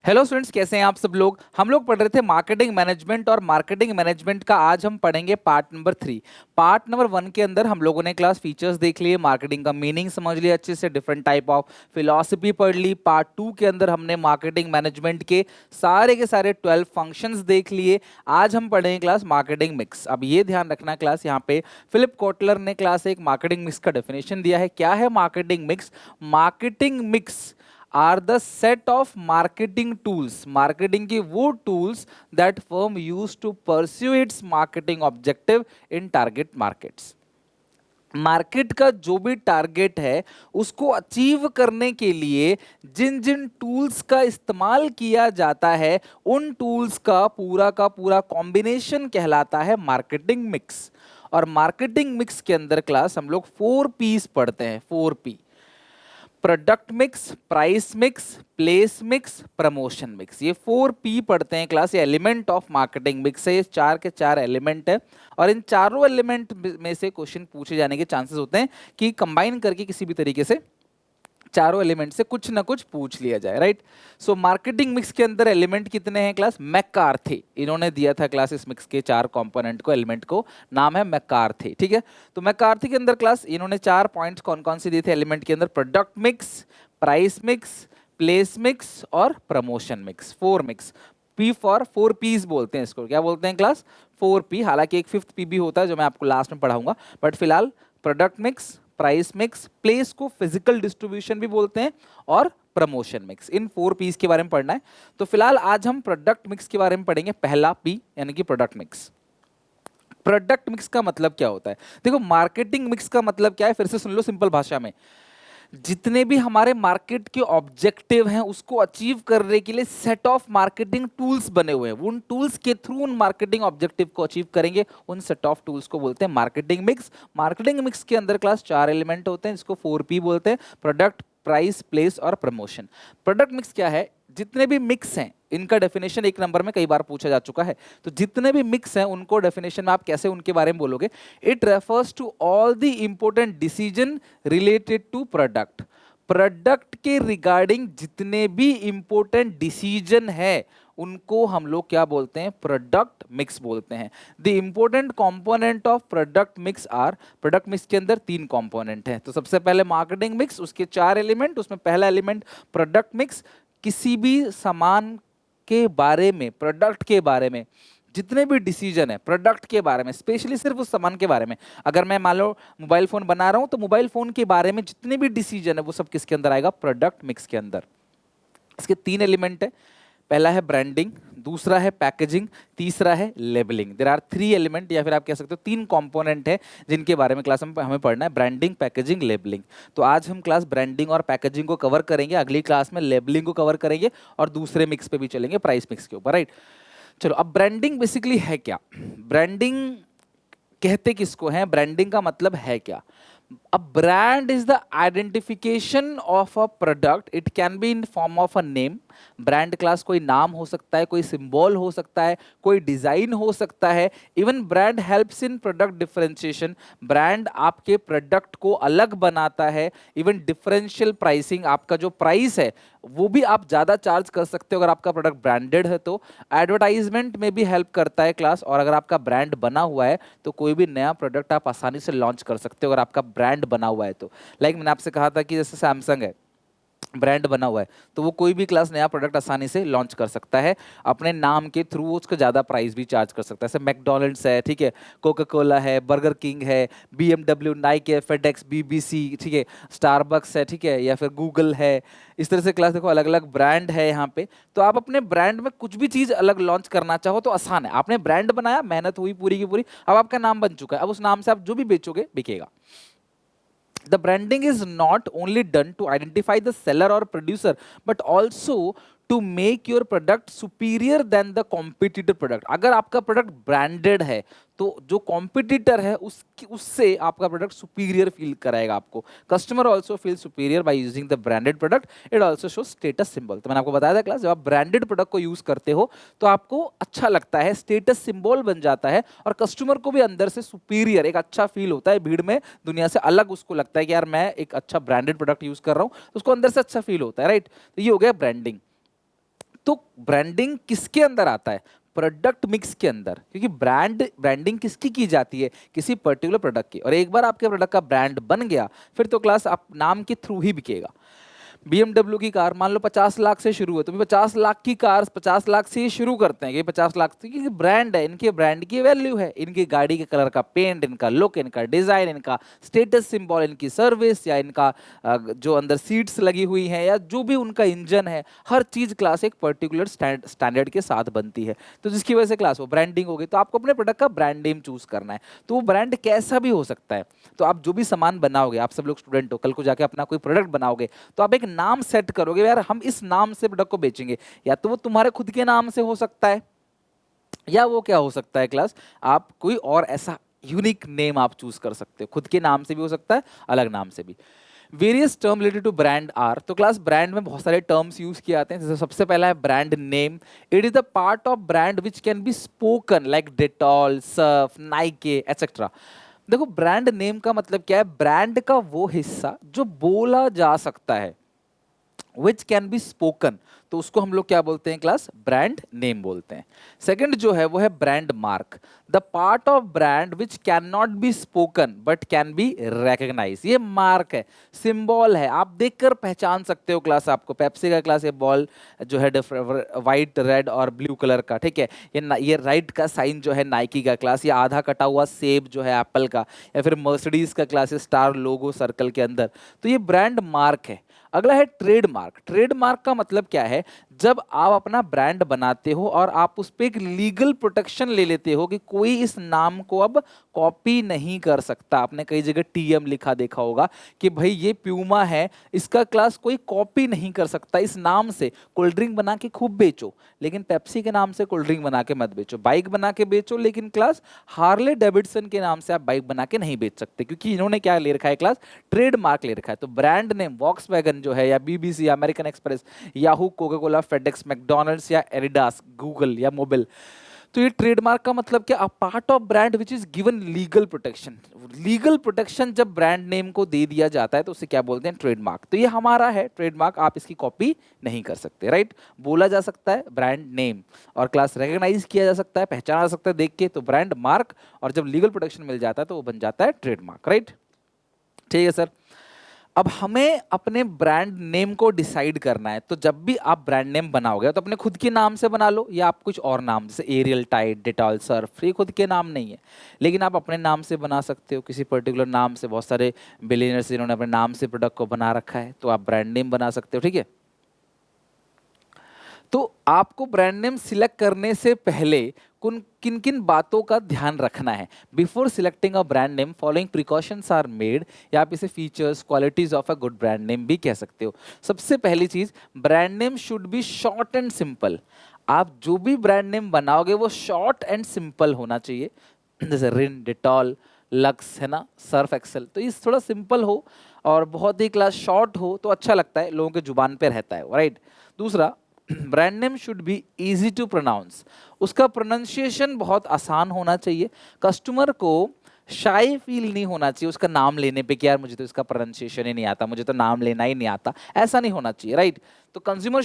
Hello students, कैसे हैं आप सब लोग। हम लोग पढ़ रहे थे मार्केटिंग मैनेजमेंट और मार्केटिंग मैनेजमेंट का आज हम पढ़ेंगे पार्ट नंबर 3। पार्ट नंबर 1 के अंदर हम लोगों ने क्लास फीचर्स देख लिए, मार्केटिंग का मीनिंग समझ लिया अच्छे से, डिफरेंट टाइप ऑफ फिलॉसफी पढ़ ली। पार्ट 2 के अंदर हमने मार्केटिंग मैनेजमेंट के सारे 12 फंक्शंस देख लिए। आज हम पढ़ेंगे क्लास मार्केटिंग मिक्स। अब ये ध्यान रखना क्लास, यहाँ पे फिलिप कोटलर ने क्लास एक मार्केटिंग मिक्स का डेफिनेशन दिया है। क्या है marketing mix? Marketing mix are the set of marketing tools, marketing की वो tools that firm use to pursue its marketing objective in target markets. Market का जो भी टारगेट है उसको अचीव करने के लिए जिन जिन टूल्स का इस्तेमाल किया जाता है उन टूल्स का पूरा कॉम्बिनेशन कहलाता है मार्केटिंग मिक्स। और मार्केटिंग मिक्स के अंदर क्लास हम लोग 4 पीस पढ़ते हैं। 4 P: product mix, price mix, place mix, promotion mix. ये 4 पी पढ़ते हैं क्लास। ये एलिमेंट ऑफ मार्केटिंग मिक्स है। ये 4 के 4 एलिमेंट है और इन चारों एलिमेंट में से क्वेश्चन पूछे जाने के चांसेस होते हैं कि कंबाइन करके किसी भी तरीके से चारों एलिमेंट से कुछ ना कुछ पूछ लिया जाए, राइट। सो मार्केटिंग मिक्स के अंदर एलिमेंट कितने हैं क्लास? मैकार्थी, इन्होंने दिया था क्लास इस मिक्स के 4 कंपोनेंट को, एलिमेंट को नाम है मैकार्थी, ठीक है। तो मैकार्थी के अंदर क्लास इन्होंने 4 पॉइंट्स कौन कौन से दिए थे एलिमेंट के अंदर? Product mix, price mix, place mix और promotion mix. 4 mix. P for 4 Ps बोलते हैं इसको। क्या बोलते हैं क्लास? 4 पी। हालांकि एक 5th पी भी होता है जो मैं आपको लास्ट में पढ़ाऊंगा, बट फिलहाल product mix, price mix, place को फिजिकल डिस्ट्रीब्यूशन भी बोलते हैं, और प्रमोशन मिक्स। इन 4 पीस के बारे में पढ़ना है। तो फिलहाल आज हम प्रोडक्ट मिक्स के बारे में पढ़ेंगे। पहला पी यानी कि प्रोडक्ट मिक्स। प्रोडक्ट मिक्स का मतलब क्या होता है? देखो, मार्केटिंग मिक्स का मतलब क्या है, फिर से सुन लो सिंपल भाषा में। जितने भी हमारे मार्केट के ऑब्जेक्टिव हैं उसको अचीव करने के लिए सेट ऑफ मार्केटिंग टूल्स बने हुए हैं, उन टूल्स के थ्रू उन मार्केटिंग ऑब्जेक्टिव को अचीव करेंगे, उन सेट ऑफ टूल्स को बोलते हैं मार्केटिंग मिक्स। मार्केटिंग मिक्स के अंदर क्लास 4 एलिमेंट होते हैं, इसको 4 पी बोलते हैं: प्रोडक्ट, प्राइस, प्लेस और प्रमोशन। प्रोडक्ट मिक्स क्या है? जितने भी मिक्स हैं इनका डेफिनेशन 1 नंबर में कई बार पूछा जा चुका है। तो जितने भी मिक्स हैं उनको डेफिनेशन में आप कैसे उनके बारे में बोलोगे? It refers to all the important decision related to product. Product के रिगार्डिंग जितने भी इंपॉर्टेंट डिसीजन है उनको हम लोग क्या बोलते हैं? प्रोडक्ट मिक्स बोलते हैं। The important component of product mix are, product mix के अंदर 3 कंपोनेंट हैं। तो सबसे पहले मार्केटिंग मिक्स, उसके 4 एलिमेंट, उसमें पहला एलिमेंट प्रोडक्ट मिक्स। किसी भी सामान के बारे में, प्रोडक्ट के बारे में जितने भी डिसीजन है प्रोडक्ट के बारे में, स्पेशली सिर्फ उस सामान के बारे में, अगर मैं मान लो मोबाइल फोन बना रहा हूं तो मोबाइल फोन के बारे में जितने भी डिसीजन है वो सब किसके अंदर आएगा? प्रोडक्ट मिक्स के अंदर। इसके 3 एलिमेंट है। पहला है ब्रांडिंग, दूसरा है पैकेजिंग, तीसरा है लेबलिंग। देयर आर 3 एलिमेंट, या फिर आप कह सकते हो 3 कंपोनेंट है जिनके बारे में क्लास में हमें पढ़ना है: ब्रांडिंग, पैकेजिंग, लेबलिंग। तो आज हम क्लास ब्रांडिंग और पैकेजिंग को कवर करेंगे, अगली क्लास में लेबलिंग को कवर करेंगे और दूसरे मिक्स पे भी चलेंगे, प्राइस मिक्स के ऊपर, राइट। चलो, अब ब्रांडिंग बेसिकली है क्या? ब्रांडिंग कहते किसको हैं? ब्रांडिंग का मतलब है क्या? A brand is the identification of a product. It can be in form of a name. Brand class कोई नाम हो सकता है, कोई सिंबल हो सकता है, कोई डिजाइन हो सकता है। Even brand helps in product differentiation. Brand आपके प्रोडक्ट को अलग बनाता है। इवन डिफरेंशियल प्राइसिंग, आपका जो प्राइस है वो भी आप ज्यादा चार्ज कर सकते हो अगर आपका प्रोडक्ट ब्रांडेड है तो। एडवर्टाइजमेंट में भी हेल्प करता है क्लास, और अगर आपका ब्रांड बना हुआ है तो कोई भी नया प्रोडक्ट आप आसानी से लॉन्च कर सकते हो अगर आपका ब्रांड बना हुआ है तो। लाइक मैंने आपसे कहा था कि जैसे सैमसंग है, ब्रांड बना हुआ है तो वो कोई भी क्लास नया प्रोडक्ट आसानी से लॉन्च कर सकता है अपने नाम के थ्रू, उसका ज़्यादा प्राइस भी चार्ज कर सकता है। जैसे मैकडोनल्ड्स है, ठीक है, कोका कोला है, बर्गर किंग है, बीएमडब्ल्यू, नाइक है, फेडेक्स, बीबीसी, ठीक है, स्टारबक्स है, ठीक है, या फिर गूगल है। इस तरह से क्लास देखो अलग अलग ब्रांड है यहाँ पे। तो आप अपने ब्रांड में कुछ भी चीज़ अलग लॉन्च करना चाहो तो आसान है। आपने ब्रांड बनाया, मेहनत हुई पूरी की पूरी, अब आपका नाम बन चुका है, अब उस नाम से आप जो भी बेचोगे बिकेगा। The branding is not only done to identify the seller or producer, but also to make your product superior than the competitor product. अगर आपका प्रोडक्ट ब्रांडेड है तो जो कॉम्पिटिटर है उससे आपका प्रोडक्ट सुपीरियर फील कराएगा आपको। Customer also feel superior by using the branded product. It also show status symbol. तो मैंने आपको बताया था क्लास, जब आप ब्रांडेड प्रोडक्ट को यूज करते हो तो आपको अच्छा लगता है, स्टेटस सिंबल बन जाता है, और कस्टमर को भी अंदर से सुपीरियर एक अच्छा फील होता है, भीड़ में दुनिया से अलग उसको लगता है कि यार मैं एक अच्छा ब्रांडेड प्रोडक्ट यूज कर रहा हूँ, तो उसको अंदर से अच्छा फील होता है, राइट। तो ये हो गया ब्रांडिंग। तो ब्रांडिंग किसके अंदर आता है? प्रोडक्ट मिक्स के अंदर, क्योंकि ब्रांडिंग किसकी की जाती है? किसी पर्टिकुलर प्रोडक्ट की। और एक बार आपके प्रोडक्ट का ब्रांड बन गया, फिर तो क्लास आप नाम के थ्रू ही बिकेगा। BMW की कार मान लो 50 लाख से शुरू है, तो भी 50 लाख की कार 50 लाख से ही शुरू करते हैं कि 50 लाख से, क्योंकि ब्रांड है, इनके ब्रांड की वैल्यू है, इनकी गाड़ी के कलर का पेंट, इनका लुक, इनका डिजाइन, इनका स्टेटस सिंबल, इनकी सर्विस, या इनका जो अंदर सीट्स लगी हुई हैं, या जो भी उनका इंजन है, हर चीज क्लास एक पर्टिकुलर स्टैंडर्ड के साथ बनती है। तो जिसकी वजह से क्लास वो ब्रांडिंग हो गई। तो आपको अपने प्रोडक्ट का ब्रांड नेम चूज करना है। तो वो ब्रांड कैसा भी हो सकता है। तो आप जो भी सामान बनाओगे, आप सब लोग स्टूडेंट हो, कल को जाके अपना कोई प्रोडक्ट बनाओगे, तो आप एक नाम सेट करोगे, यार हम इस नाम से प्रोडक्ट को बेचेंगे। या तो वो तुम्हारे खुद के नाम से हो सकता है, या वो क्या हो सकता है क्लास, आप कोई और ऐसा यूनिक नेम आप चूज कर सकते हो। खुद के नाम से भी हो सकता है, अलग नाम से भी। Various term related to brand are, तो क्लास ब्रांड में बहुत सारे टर्म्स यूज किए जाते हैं। जैसे सबसे पहला है brand name. It is the part of brand which can be spoken, like Dettol, Surf, Nike etcetera. देखो ब्रांड नेम का मतलब क्या है? ब्रांड का वो हिस्सा जो बोला जा सकता है, विच कैन बी स्पोकन, तो उसको हम लोग क्या बोलते हैं क्लास? ब्रांड नेम बोलते हैं। सेकंड जो है वो है brand mark, the part of brand which can not be spoken but can be recognise. ये मार्क है, सिंबल है, आप देखकर पहचान सकते हो क्लास। आपको पेप्सी का क्लास ये बॉल जो है व्हाइट, रेड और ब्लू कलर का, ठीक है। ये राइट का साइन जो है नाइकी का क्लास, ये आधा कटा हुआ सेब जो है एप्पल का, या फिर मर्सिडीज का क्लास स्टार लोगो सर्कल के अंदर, तो ये ब्रांड मार्क है। अगला है ट्रेडमार्क। ट्रेडमार्क का मतलब क्या है? जब आप अपना ब्रांड बनाते हो और आप उस पर एक लीगल प्रोटेक्शन ले लेते हो कि कोई इस नाम को अब कॉपी नहीं कर सकता। आपने कई जगह TM लिखा देखा होगा कि भाई ये प्यूमा है, इसका क्लास कोई कॉपी नहीं कर सकता। इस नाम से कोल्ड ड्रिंक बना के खूब बेचो, लेकिन पेप्सी के नाम से कोल्ड ड्रिंक बना के मत बेचो। बाइक बना के बेचो, लेकिन क्लास हार्ले डेविडसन के नाम से आप बाइक बना के नहीं बेच सकते, क्योंकि इन्होंने क्या ले रखा है क्लास? ट्रेडमार्क ले रखा है। तो ब्रांड नेम वॉक्सवैगन जो है, या BBC, American express, Yahoo, Coca Cola, FedEx, McDonald's, या एडिडास, गूगल या मोबिल, तो ये ट्रेडमार्क का मतलब क्या? A part of brand which is given legal protection. Legal protection जब ब्रांड नेम को दे दिया जाता है तो उसे क्या बोलते हैं? ट्रेडमार्क। तो ये हमारा है ट्रेडमार्क, आप इसकी कॉपी नहीं कर सकते, राइट। बोला जा सकता है ब्रांड नेम, और क्लास रिकॉग्नाइज किया जा सकता है, पहचाना जा सकता है देख के, तो ब्रांड मार्क। और जब लीगल प्रोटेक्शन मिल जाता है तो वो बन जाता है ट्रेडमार्क, राइट। ठीक है सर। अब हमें अपने ब्रांड नेम को डिसाइड करना है। तो जब भी आप ब्रांड नेम बनाओगे तो अपने खुद के नाम से बना लो, या आप कुछ और नाम, जैसे एरियल, टाइड, डेटॉल, सर्फ, ये खुद के नाम नहीं है, लेकिन आप अपने नाम से बना सकते हो, किसी पर्टिकुलर नाम से। बहुत सारे बिलियनर्स जिन्होंने अपने नाम से प्रोडक्ट को बना रखा है, तो आप ब्रांड नेम बना सकते हो, ठीक है। तो आपको ब्रांड नेम सिलेक्ट करने से पहले किन किन बातों का ध्यान रखना है? Before selecting a brand name following precautions are made, या आप इसे features, qualities of a good brand name भी कह सकते हो। सबसे पहली चीज, brand name should be short and simple. आप जो भी ब्रांड नेम बनाओगे वो शॉर्ट एंड सिंपल होना चाहिए। जैसे रिन, डिटॉल, लक्स, है ना, सर्फ एक्सेल, तो ये थोड़ा सिंपल हो और बहुत ही क्लास शॉर्ट हो तो अच्छा लगता है, लोगों के जुबान पे रहता है, राइट। दूसरा, brand name should be easy to pronounce. उसका प्रोनाउंसिएशन बहुत आसान होना चाहिए। कस्टमर को शाई फील नहीं होना चाहिए उसका नाम लेने पे कि यार मुझे तो इसका प्रोनाउंसिएशन ही नहीं आता, मुझे तो नाम लेना ही नहीं आता, ऐसा नहीं होना चाहिए, राइट। तो कंज्यूमर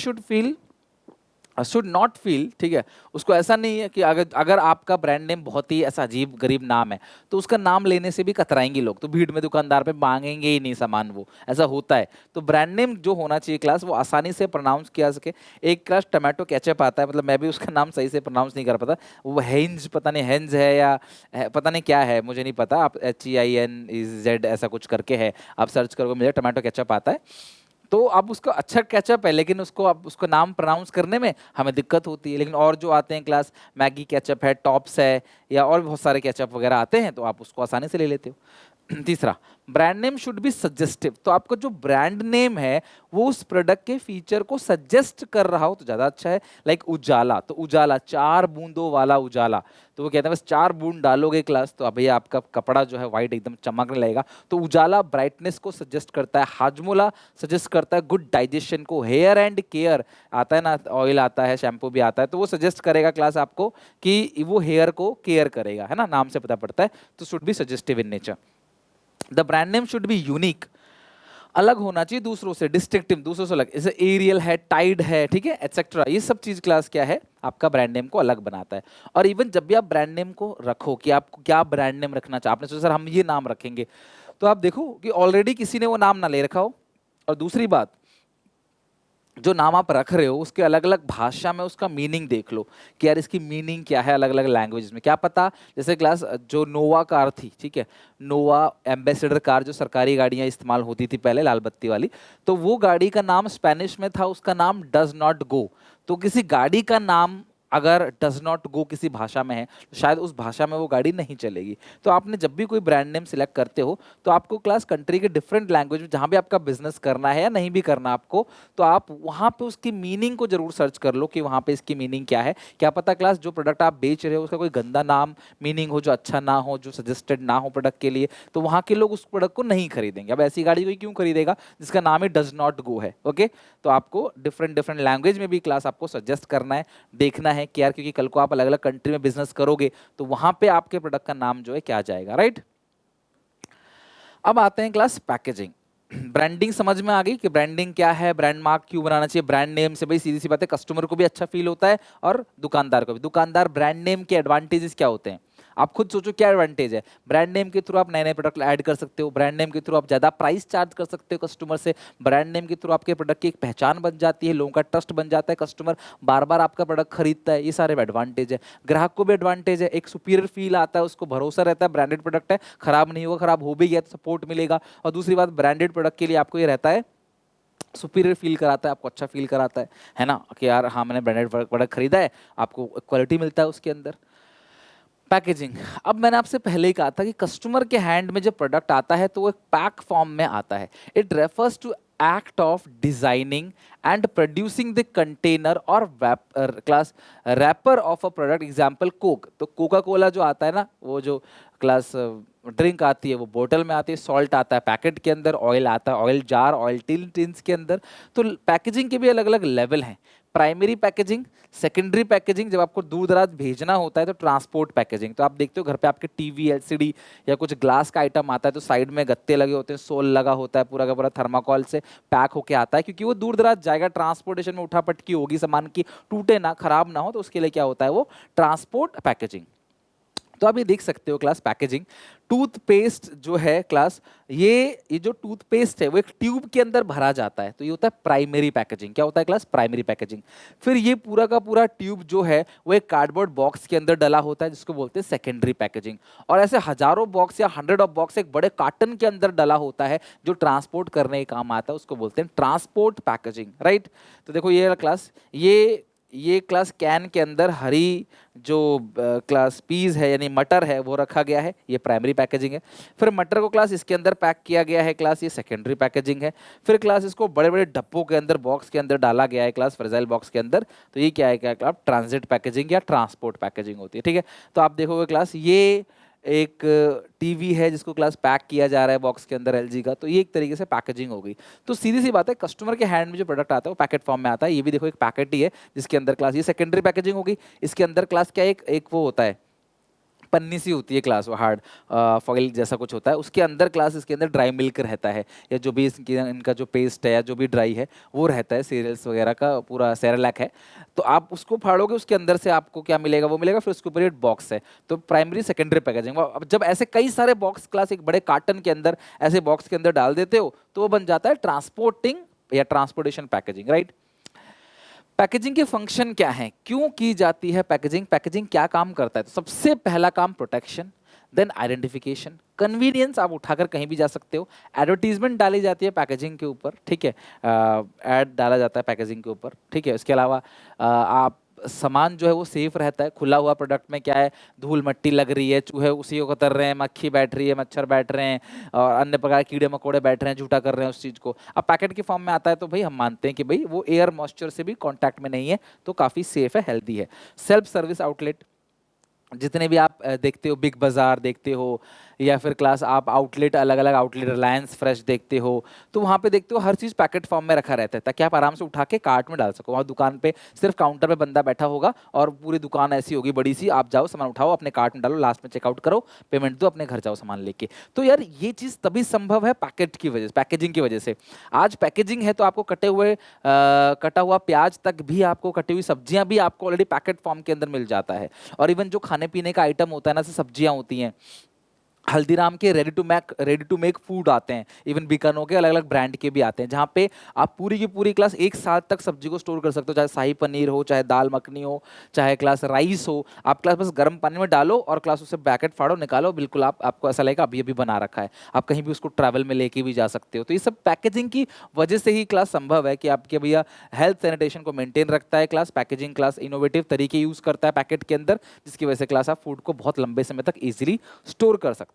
शुड नॉट फील, ठीक है, उसको ऐसा नहीं है कि अगर आपका ब्रांड नेम बहुत ही ऐसा अजीब गरीब नाम है तो उसका नाम लेने से भी कतराएंगे लोग, तो भीड़ में दुकानदार पे मांगेंगे ही नहीं सामान, वो ऐसा होता है। तो ब्रांड नेम जो होना चाहिए क्लास, वो आसानी से प्रोनाउंस किया सके। एक क्लास टमाटो केचप आता है, मतलब मैं भी उसका नाम सही से प्रोनाउंस नहीं कर पाता, वो हेंज, पता नहीं हेंज है या पता नहीं क्या है, मुझे नहीं पता। आप HEINZ ऐसा कुछ करके है, आप सर्च करोगे मुझे टमाटो केचप आता है। तो अब उसका अच्छा केचप है, लेकिन उसको अब उसको नाम प्रोनाउंस करने में हमें दिक्कत होती है। लेकिन और जो आते हैं क्लास, मैगी केचप है, टॉप्स है, या और बहुत सारे केचप वगैरह आते हैं, तो आप उसको आसानी से ले लेते हो। तीसरा, brand name should B suggestive. तो आपका जो ब्रांड नेम है वो उस प्रोडक्ट के फीचर को सजेस्ट कर रहा हो तो ज्यादा अच्छा है। लाइक उजाला, तो उजाला, 4 बूंदों वाला उजाला, तो वो कहते हैं बस 4 बूंद डालोगे क्लास तो अब ये आपका कपड़ा जो है व्हाइट एकदम चमकने लगेगा। तो उजाला ब्राइटनेस को सजेस्ट करता है। हाजमोला सजेस्ट करता है गुड डाइजेशन को। हेयर एंड केयर आता है ना, ऑयल आता है, शैम्पू भी आता है, तो वो सजेस्ट करेगा क्लास आपको कि वो हेयर को केयर करेगा, है ना, नाम से पता पड़ता है। तो should be suggestive in nature. The brand name should be unique. अलग होना चाहिए दूसरों से, डिस्टिंक्टिव, दूसरों से अलग, जैसे एरियल है, टाइड है, ठीक है, एटसेट्रा, ये सब चीज क्लास क्या है, आपका ब्रांड नेम को अलग बनाता है। और इवन जब भी आप ब्रांड नेम को रखो कि आपको क्या ब्रांड नेम रखना चाहे, आपने सोचा सर हम ये नाम रखेंगे, तो आप देखो कि ऑलरेडी किसी ने वो नाम ना ले रखा हो। और दूसरी बात, जो नाम आप रख रहे हो उसके अलग अलग भाषा में उसका मीनिंग देख लो कि यार इसकी मीनिंग क्या है अलग अलग लैंग्वेज में, क्या पता। जैसे क्लास जो नोवा कार थी, ठीक है, नोवा एम्बेसडर कार, जो सरकारी गाड़ियां इस्तेमाल होती थी पहले लाल बत्ती वाली, तो वो गाड़ी का नाम स्पेनिश में था, उसका नाम डज नॉट गो। तो किसी गाड़ी का नाम अगर डज नॉट गो किसी भाषा में है तो शायद उस भाषा में वो गाड़ी नहीं चलेगी। तो आपने जब भी कोई ब्रांड नेम सिलेक्ट करते हो तो आपको क्लास कंट्री के डिफरेंट लैंग्वेज में जहां भी आपका बिजनेस करना है या नहीं भी करना आपको, तो आप वहां पे उसकी मीनिंग को जरूर सर्च कर लो कि वहां पे इसकी मीनिंग क्या है। क्या पता क्लास जो प्रोडक्ट आप बेच रहे हो उसका कोई गंदा नाम मीनिंग हो, जो अच्छा ना हो, जो सजेस्टेड ना हो प्रोडक्ट के लिए, तो वहां के लोग उस प्रोडक्ट को नहीं खरीदेंगे। अब ऐसी गाड़ी कोई क्यों खरीदेगा जिसका नाम ही डज नॉट गो है। ओके, तो आपको डिफरेंट डिफरेंट लैंग्वेज में भी क्लास आपको सजेस्ट करना है, देखना है कि यार, क्योंकि कल को आप अलग अलग कंट्री में बिजनेस करोगे तो वहां पे आपके प्रोडक्ट का नाम जो है क्या जाएगा, राइट। अब आते हैं क्लास पैकेजिंग। ब्रांडिंग समझ में आ गई कि ब्रांडिंग क्या है, ब्रांड मार्क क्यों बनाना चाहिए। ब्रांड नेम से भाई सीधी सी बात है, कस्टमर को भी अच्छा फील होता है और दुकानदार को भी। दुकानदार ब्रांड नेम के एडवांटेजेस क्या होते हैं, आप खुद सोचो क्या एडवांटेज है। ब्रांड नेम के थ्रू आप नए नए प्रोडक्ट ऐड कर सकते हो, ब्रांड नेम के थ्रू आप ज्यादा प्राइस चार्ज कर सकते हो कस्टमर से, ब्रांड नेम के थ्रू आपके प्रोडक्ट की एक पहचान बन जाती है, लोगों का ट्रस्ट बन जाता है, कस्टमर बार बार आपका प्रोडक्ट खरीदता है। ये सारे एडवांटेज है। ग्राहक को भी एडवांटेज है, एक सुपीरियर फील आता है, उसको भरोसा रहता है ब्रांडेड प्रोडक्ट है, खराब नहीं होगा, खराब हो भी गया तो सपोर्ट मिलेगा। और दूसरी बात, ब्रांडेड प्रोडक्ट के लिए आपको ये रहता है, सुपीरियर फील कराता है, आपको अच्छा फील कराता है ना, कि यार हाँ मैंने ब्रांडेड प्रोडक्ट खरीदा है, आपको क्वालिटी मिलता है उसके अंदर। पैकेजिंग, अब मैंने आपसे पहले ही कहा था कि कस्टमर के हैंड में जब प्रोडक्ट आता है तो वो एक पैक फॉर्म में आता है। It refers to act of designing and producing the container और class wrapper of a product. Example Coke, तो कोका कोला जो आता है ना, वो जो क्लास ड्रिंक आती है वो बोतल में आती है, सॉल्ट आता है पैकेट के अंदर, ऑयल आता है ऑयल जार, ऑयल टिन्स के अंदर। तो पैकेजिंग के भी अलग अलग लेवल हैं। प्राइमरी पैकेजिंग, सेकेंडरी पैकेजिंग, जब आपको दूर दराज भेजना होता है तो ट्रांसपोर्ट पैकेजिंग, तो आप देखते हो घर पे आपके टीवी एलसीडी या कुछ ग्लास का आइटम आता है तो साइड में गत्ते लगे होते हैं, सोल लगा होता है, पूरा का पूरा थर्माकोल से पैक होके आता है, क्योंकि वो दूर दराज जाएगा, ट्रांसपोर्टेशन में उठापटकी होगी, सामान की टूटे ना, खराब ना हो, तो उसके लिए क्या होता है, वो ट्रांसपोर्ट पैकेजिंग। तो आप ये देख सकते हो क्लास पैकेजिंग। टूथपेस्ट जो है क्लास, ये जो टूथपेस्ट है वो एक ट्यूब के अंदर भरा जाता है, तो ये होता है प्राइमरी पैकेजिंग। क्या होता है क्लास, प्राइमरी पैकेजिंग। फिर ये पूरा का पूरा ट्यूब जो है वो एक कार्डबोर्ड बॉक्स के अंदर डला होता है, जिसको बोलते हैं सेकेंडरी पैकेजिंग। और ऐसे हजारों बॉक्स या हंड्रेड ऑफ बॉक्स एक बड़े कार्टन के अंदर डला होता है जो ट्रांसपोर्ट करने के काम आता है, उसको बोलते हैं ट्रांसपोर्ट पैकेजिंग, राइट। तो देखो ये क्लास, ये क्लास कैन के अंदर हरी जो क्लास पीस है यानी मटर है वो रखा गया है, ये प्राइमरी पैकेजिंग है। फिर मटर को क्लास इसके अंदर पैक किया गया है क्लास, ये सेकेंडरी पैकेजिंग है। फिर क्लास इसको बड़े बड़े डब्बों के अंदर बॉक्स के अंदर डाला गया है क्लास, फ्रेजाइल बॉक्स के अंदर, तो ये क्या है, क्या क्लास ट्रांजिट पैकेजिंग या ट्रांसपोर्ट पैकेजिंग होती है, ठीक है। तो आप देखोगे क्लास ये एक टीवी है जिसको क्लास पैक किया जा रहा है बॉक्स के अंदर एलजी का, तो ये एक तरीके से पैकेजिंग हो गई। तो सीधी सी बात है, कस्टमर के हैंड में जो प्रोडक्ट आता है वो पैकेट फॉर्म में आता है। ये भी देखो एक पैकेट ही है जिसके अंदर क्लास, ये सेकेंडरी पैकेजिंग होगी। इसके अंदर क्लास क्या, एक वो होता है, पन्नी सी होती है क्लास, वो हार्ड फॉइल जैसा कुछ होता है, उसके अंदर क्लास, इसके अंदर ड्राई मिल्क रहता है, या जो भी इनका जो पेस्ट है या जो भी ड्राई है वो रहता है, सीरियल्स वगैरह का पूरा सेरेलैक है। तो आप उसको फाड़ोगे, उसके अंदर से आपको क्या मिलेगा, वो मिलेगा, फिर उसके ऊपर एक बॉक्स है। तो प्राइमरी सेकेंडरी पैकेजिंग। अब जब ऐसे कई सारे बॉक्स क्लास एक बड़े कार्टन के अंदर ऐसे बॉक्स के अंदर डाल देते हो तो वो बन जाता है ट्रांसपोर्टिंग या ट्रांसपोर्टेशन पैकेजिंग, राइट। पैकेजिंग के फंक्शन क्या है, क्यों की जाती है पैकेजिंग, पैकेजिंग क्या काम करता है, तो सबसे पहला काम प्रोटेक्शन, देन आइडेंटिफिकेशन, कन्वीनियंस, आप उठाकर कहीं भी जा सकते हो, एडवर्टीजमेंट डाली जाती है पैकेजिंग के ऊपर, ठीक है, ऐड डाला जाता है पैकेजिंग के ऊपर, ठीक है। उसके अलावा आप सामान जो है वो सेफ रहता है। खुला हुआ प्रोडक्ट में क्या है, धूल मट्टी लग रही है, चूहे उसी को कतर रहे हैं, मक्खी बैठ रही है, मच्छर बैठ रहे हैं और अन्य प्रकार के कीड़े मकोड़े बैठ रहे हैं, झूठा कर रहे हैं उस चीज़ को। अब पैकेट के फॉर्म में आता है तो भाई हम मानते हैं कि भाई वो एयर मॉइस्चर से भी कॉन्टैक्ट में नहीं है, तो काफ़ी सेफ है, हेल्दी है। सेल्फ सर्विस आउटलेट, जितने भी आप देखते हो, बिग बाजार देखते हो या फिर क्लास आप आउटलेट, अलग अलग आउटलेट, रिलायंस फ्रेश देखते हो, तो वहाँ पे देखते हो हर चीज़ पैकेट फॉर्म में रखा रहता है ताकि आप आराम से उठा के कार्ट में डाल सको। वहाँ दुकान पे सिर्फ काउंटर पे बंदा बैठा होगा और पूरी दुकान ऐसी होगी बड़ी सी, आप जाओ सामान उठाओ अपने कार्ट में डालो, लास्ट में चेकआउट करो, पेमेंट दो, अपने घर जाओ सामान लेके। तो यार ये चीज़ तभी संभव है पैकेट की वजह से, पैकेजिंग की वजह से। आज पैकेजिंग है तो आपको कटा हुआ प्याज तक भी, आपको कटी हुई सब्जियां भी आपको ऑलरेडी पैकेट फॉर्म के अंदर मिल जाता है। और इवन जो खाने पीने का आइटम होता है ना, जैसे सब्जियां होती हैं, हल्दीराम के रेडी टू मेक फूड आते हैं, इवन बीकानो के अलग अलग ब्रांड के भी आते हैं, जहाँ पे आप पूरी की पूरी क्लास एक साल तक सब्जी को स्टोर कर सकते हो, चाहे शाही पनीर हो, चाहे दाल मखनी हो, चाहे क्लास राइस हो। आप क्लास बस गर्म पानी में डालो और क्लास उससे पैकेट फाड़ो, निकालो, बिल्कुल आपको ऐसा लगेगा अभी अभी बना रखा है। आप कहीं भी उसको ट्रैवल में लेके भी जा सकते हो। तो ये सब पैकेजिंग की वजह से ही क्लास संभव है कि आपके भैया हेल्थ सैनिटेशन को मेंटेन रखता है क्लास। पैकेजिंग क्लास इनोवेटिव तरीके यूज़ करता है पैकेट के अंदर, जिसकी वजह से क्लास आप फूड को बहुत लंबे समय तक ईजिली स्टोर कर सकते हो।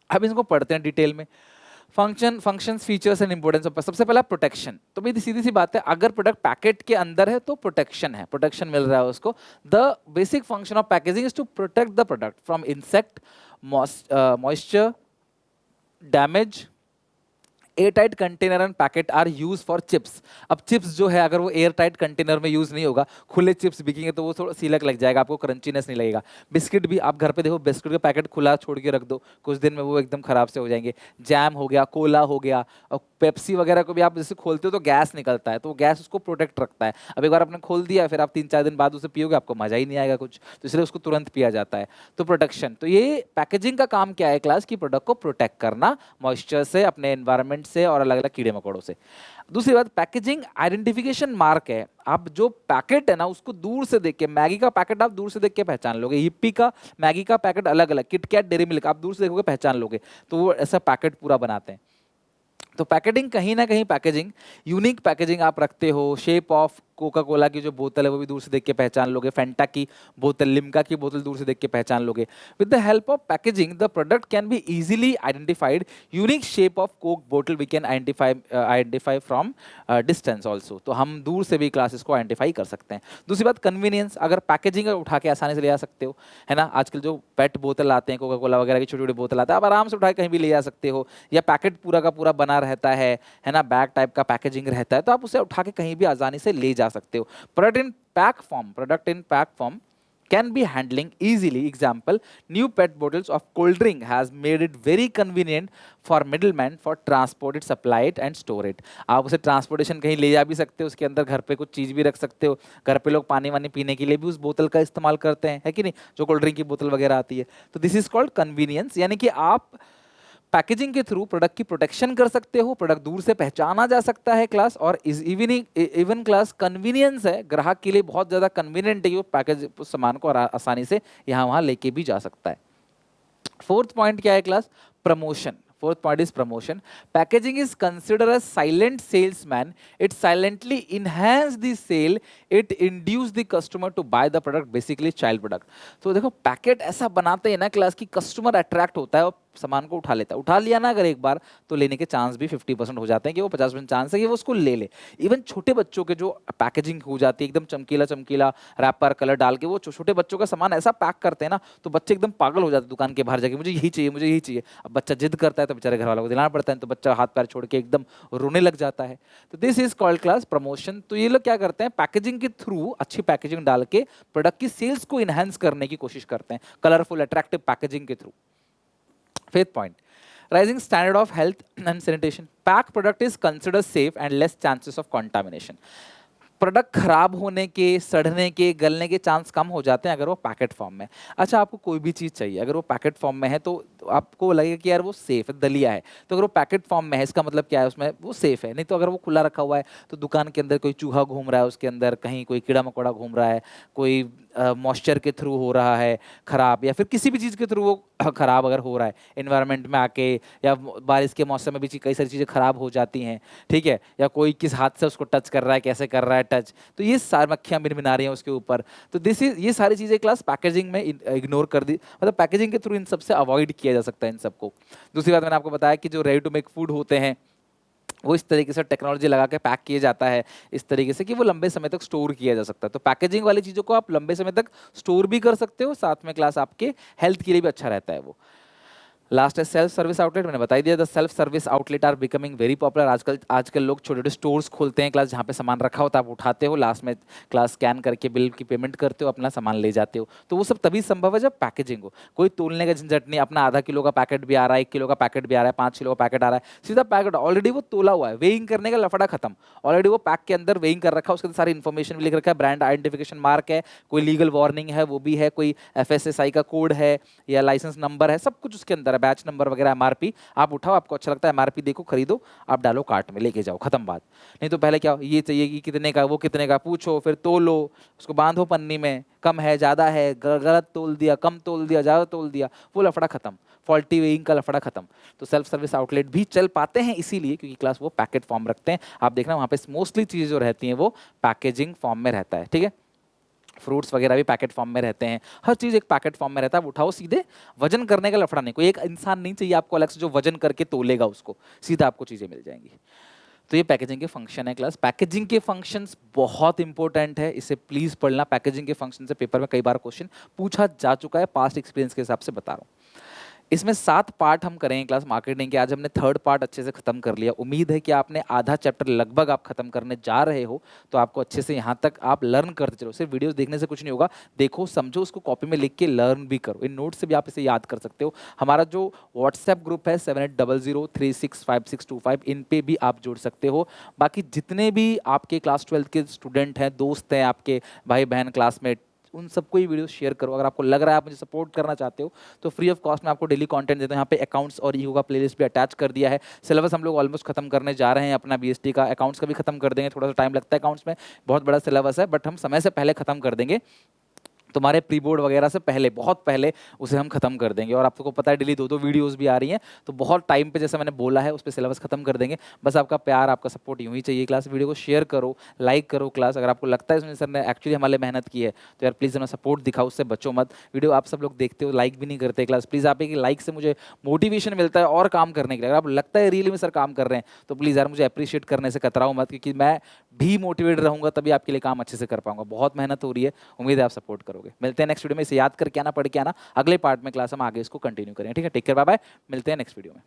अब इसको पढ़ते हैं डिटेल में। Functions, features and importance of. सबसे पहला प्रोटेक्शन। तो भाई सीधी सी बात है, अगर प्रोडक्ट पैकेट के अंदर है तो प्रोटेक्शन है, प्रोटेक्शन मिल रहा है उसको। The basic function of packaging is to protect the product from insect, moisture, damage. Air tight container and packet are use for chips. अब चिप्स जो है अगर वो एयर टाइट कंटेनर में यूज नहीं होगा, खुले चिप्स बिकेंगे तो वो थोड़ा सीलक लग जाएगा, आपको क्रंचीनेस नहीं लगेगा। बिस्किट भी आप घर पे देखो, बिस्किट का पैकेट खुला छोड़ के रख दो, कुछ दिन में वो एकदम खराब से हो जाएंगे। जैम हो गया, कोला हो गया, और पेप्सी वगैरह को भी आप जैसे खोलते हो तो गैस निकलता है, तो वो गैस उसको प्रोटेक्ट रखता है। अब एक बार आपने खोल दिया, फिर आप 3-4 दिन बाद उसे पियोगे, आपको मजा ही नहीं आएगा कुछ, तो इसलिए उसको तुरंत पिया जाता है। तो प्रोटेक्शन, तो ये पैकेजिंग का काम क्या है क्लास की, प्रोडक्ट को प्रोटेक्ट करना मॉइस्चर से, अपने एनवायरनमेंट से और अलग अलग कीड़े मकोड़ों से। दूसरी बात, पैकेजिंग आइडेंटिफिकेशन मार्क है। आप जो पैकेट है ना उसको दूर से देख के, मैगी का पैकेट आप दूर से देख के पहचान लोगे, हिप्पी का मैगी का पैकेट अलग अलग, किटकैट, डेयरी मिल्क आप दूर से देखोगे पहचान लोगे। तो वो ऐसा पैकेट पूरा बनाते हैं। तो पैकेटिंग कहीं ना कहीं, पैकेजिंग यूनिक पैकेजिंग आप रखते हो। शेप ऑफ कोका कोला की जो बोतल है वो भी दूर से देख के पहचान लोगे, फेंटा की बोतल, लिम्का की बोतल दूर से देख के पहचान लोगे। With the help of packaging the product can be easily identified. Unique shape of Coke बोतल we can identify from distance also. तो हम दूर से भी क्लासेस को आइडेंटिफाई कर सकते हैं। दूसरी बात, कन्वीनियंस। अगर पैकेजिंग उठा के आसानी से ले आ सकते हो, है ना। आजकल जो पेट बोतल आते हैं, कोका कोला वगैरह की छोटी छोटी बोतल आते हैं, आप आराम से उठा के कहीं भी ले जा सकते हो। या पैकेट पूरा का पूरा बना रहता है ना, बैग टाइप का पैकेजिंग रहता है, तो आप उसे उठा के कहीं भी आसानी से ले जा सकते हो। Product in pack form can be handling easily. Example, new pet bottles of cold drink has made it very convenient for middlemen for transport it, supply it and store it. आप उसे ट्रांसपोर्टेशन कहीं ले जा भी सकते हो, उसके अंदर घर पे कुछ चीज़ भी रख सकते हो। घर पे लोग पानी वानी पीने के लिए भी उस बोतल का इस्तेमाल करते हैं, है कि नहीं, जो कोल्ड ड्रिंक की बोतल वगैरह आती है। तो दिस इज कॉल्ड कन्वीनियंस, यानी कि आप पैकेजिंग के थ्रू प्रोडक्ट की प्रोटेक्शन कर सकते हो, प्रोडक्ट दूर से पहचाना जा सकता है क्लास। और इवन क्लास कन्वीनियंस है, ग्राहक के लिए बहुत ज़्यादा कन्वीनियंट है कि वो पैकेज सामान को आसानी से यहाँ वहाँ लेके भी जा सकता है। फोर्थ पॉइंट क्या है class, promotion. Fourth point is promotion. Packaging is considered a silent salesman. It silently enhance the sale. It induce the customer to buy the product. Basically child product. तो देखो पैकेट ऐसा बनाते हैं ना class की customer attract होता है और सामान को उठा लेता है। उठा लिया ना अगर एक बार, तो लेने के चांस भी 50% हो जाते हैं कि वो 50% चांस है कि वो उसको ले ले। इवन छोटे बच्चों के जो पैकेजिंग हो जाती है एकदम चमकीला चमकीला रैपर कलर डाल के, वो छोटे बच्चों का सामान ऐसा पैक करते हैं ना, तो बच्चे एकदम पागल हो जाते हैं दुकान के बाहर जाके, मुझे यही चाहिए, मुझे यही चाहिए। अब बच्चा जिद करता है तो बेचारे घर वालों को दिलाना पड़ता है, तो बच्चा हाथ पैर छोड़ के एकदम रोने लग जाता है। तो this is called class promotion. तो ये लोग क्या करते हैं, पैकेजिंग के थ्रू अच्छी पैकेजिंग डाल के प्रोडक्ट की सेल्स को इनहेंस करने की कोशिश करते हैं, कलरफुल अट्रैक्टिव पैकेजिंग के through. Fifth point, rising standard of health and sanitation. Packed product is considered safe and less chances of contamination. Product खराब होने के, सड़ने के, गलने के चांस कम हो जाते हैं अगर वो पैकेट फॉर्म में। अच्छा, आपको कोई भी चीज़ चाहिए, अगर वो पैकेट फॉर्म में है तो आपको लगेगा कि यार वो सेफ है, दलिया है, तो अगर वो पैकेट फॉर्म में है इसका मतलब क्या है, उसमें वो सेफ है। नहीं तो अगर वो खुला रखा हुआ है तो दुकान के अंदर कोई चूहा घूम रहा है, उसके अंदर कहीं कोई कीड़ा मकोड़ा घूम रहा है, कोई मॉइस्चर के थ्रू हो रहा है खराब, या फिर किसी भी चीज़ के थ्रू वो खराब अगर हो रहा है एनवायरनमेंट में आके, या बारिश के मौसम में भी कई सारी चीज़ें खराब हो जाती हैं, ठीक है, या कोई किस हाथ से उसको टच कर रहा है, कैसे कर रहा है टच, तो ये सारी मक्खियाँ मिनमिना रही हैं उसके ऊपर। तो दिस इज, ये सारी चीज़ें क्लास पैकेजिंग में इग्नोर कर दी, मतलब पैकेजिंग के थ्रू इन सबसे अवॉइड किया जा सकता है इन सबको। दूसरी बात मैंने आपको बताया कि जो रेडी टू मेक फूड होते हैं वो इस तरीके से टेक्नोलॉजी लगा के पैक किया जाता है इस तरीके से कि वो लंबे समय तक स्टोर किया जा सकता है। तो पैकेजिंग वाली चीज़ों को आप लंबे समय तक स्टोर भी कर सकते हो, साथ में क्लास आपके हेल्थ के लिए भी अच्छा रहता है वो। लास्ट है सेल्फ सर्विस आउटलेट, मैंने बता ही दिया। The self service outlet are becoming very popular. आजकल लोग छोटे छोटे स्टोर्स खोलते हैं क्लास, जहाँ पे सामान रखा होता है, आप उठाते हो, लास्ट में क्लास स्कैन करके बिल की पेमेंट करते हो, अपना सामान ले जाते हो। तो वो सब तभी संभव है जब पैकेजिंग हो, कोई तोलने का झंझट नहीं, अपना आधा किलो का पैकेट भी आ रहा है, 1 किलो का पैकेट भी आ रहा है, 5 किलो का पैकेट आ रहा है, सीधा पैकेट ऑलरेडी वो तोला हुआ है, वेइंग करने का लफड़ा खत्म, ऑलरेडी वो पैक के अंदर वेइंग कर रखा है, उसके अंदर सारी इन्फॉर्मेशन भी लिख रखा है, ब्रांड आइडेंटिफिकेशन मार्क है, कोई लीगल वार्निंग है वो भी है, कोई FSSI का कोड है या लाइसेंस नंबर है, सब कुछ उसके अंदर है, बैच नंबर वगैरह, MRP। आप उठाओ, आपको अच्छा लगता है MRP देखो, खरीदो, आप डालो कार्ट में, लेके जाओ, खत्म बात। नहीं तो पहले क्या, ये चाहिए, ये कितने का, वो कितने का, पूछो, फिर तोलो, उसको बांधो पन्नी में, कम है ज़्यादा है, गलत तोल दिया, कम तोल दिया, ज़्यादा तोल दिया, वो लफड़ा खत्म, फॉल्टी वेइंग का लफड़ा खत्म। तो सेल्फ सर्विस आउटलेट भी चल पाते हैं इसीलिए क्योंकि क्लास वो पैकेट फॉर्म रखते हैं। आप देखना वहाँ पे मोस्टली चीज़ें जो रहती हैं वो पैकेजिंग फॉर्म में रहता है, ठीक है। फ्रूट्स वगैरह भी पैकेट फॉर्म में रहते हैं, हर चीज़ एक पैकेट फॉर्म में रहता है। आप उठाओ सीधे, वजन करने का लफड़ा नहीं, कोई एक इंसान नहीं चाहिए आपको अलग से जो वजन करके तोलेगा उसको, सीधा आपको चीज़ें मिल जाएंगी। तो ये पैकेजिंग के फंक्शन है क्लास। पैकेजिंग के फंक्शंस बहुत इंपॉर्टेंट है, इसे प्लीज पढ़ना। पैकेजिंग के फंक्शन से पेपर में कई बार क्वेश्चन पूछा जा चुका है, पास्ट एक्सपीरियंस के हिसाब से बता रहा हूँ। इसमें 7 पार्ट हम करेंगे क्लास मार्केटिंग के। आज हमने 3rd पार्ट अच्छे से खत्म कर लिया। उम्मीद है कि आपने आधा चैप्टर लगभग आप खत्म करने जा रहे हो, तो आपको अच्छे से यहाँ तक आप लर्न करते चलो। सिर्फ वीडियोस देखने से कुछ नहीं होगा, देखो समझो, उसको कॉपी में लिख के लर्न भी करो। इन नोट्स से भी आप इसे याद कर सकते हो। हमारा जो व्हाट्सएप ग्रुप है 7800365625, इन पे भी आप जुड़ सकते हो। बाकी जितने भी आपके क्लास 12th के स्टूडेंट हैं, दोस्त हैं, आपके भाई बहन, क्लासमेट, उन सबको ये वीडियो शेयर करो। अगर आपको लग रहा है आप मुझे सपोर्ट करना चाहते हो तो फ्री ऑफ कॉस्ट में आपको डेली कंटेंट देते हैं। यहाँ पे अकाउंट्स और ईओ का प्लेलिस्ट भी अटैच कर दिया है। सिलेबस हम लोग ऑलमोस्ट खत्म करने जा रहे हैं अपना, BST का, अकाउंट्स का भी खत्म कर देंगे। थोड़ा सा टाइम लगता है अकाउंट्स में, बहुत बड़ा सिलेबस है, बट हम समय से पहले खत्म कर देंगे। तुम्हारे प्री बोर्ड वगैरह से पहले, बहुत पहले उसे हम खत्म कर देंगे। और आपको पता है डेली 2-2 वीडियोस भी आ रही हैं, तो बहुत टाइम पे, जैसे मैंने बोला है, उस पर सिलेबस खत्म कर देंगे। बस आपका प्यार, आपका सपोर्ट यूं ही चाहिए। क्लास वीडियो को शेयर करो, लाइक करो क्लास। अगर आपको लगता है सर ने एक्चुअली हमारे लिए मेहनत की है तो यार प्लीज़ हमें सपोर्ट दिखाओ, उससे बचो मत। वीडियो आप सब लोग देखते हो, लाइक भी नहीं करते क्लास, प्लीज़ आप एक लाइक से मुझे मोटिवेशन मिलता है और काम करने के लिए। अगर आपको लगता है रियली में सर काम कर रहे हैं तो प्लीज़ यार मुझे अप्रिशिएट करने से कतराओ मत, क्योंकि मैं भी मोटिवेट रहूंगा तभी आपके लिए काम अच्छे से कर पाऊंगा। बहुत मेहनत हो रही है, उम्मीद है आप सपोर्ट करोगे। मिलते हैं नेक्स्ट वीडियो में। इसे याद करके आना, पढ़ के आना, अगले पार्ट में क्लास हम आगे इसको कंटिन्यू करेंगे, ठीक है। टेक केयर, बाय बाय, मिलते हैं नेक्स्ट वीडियो में।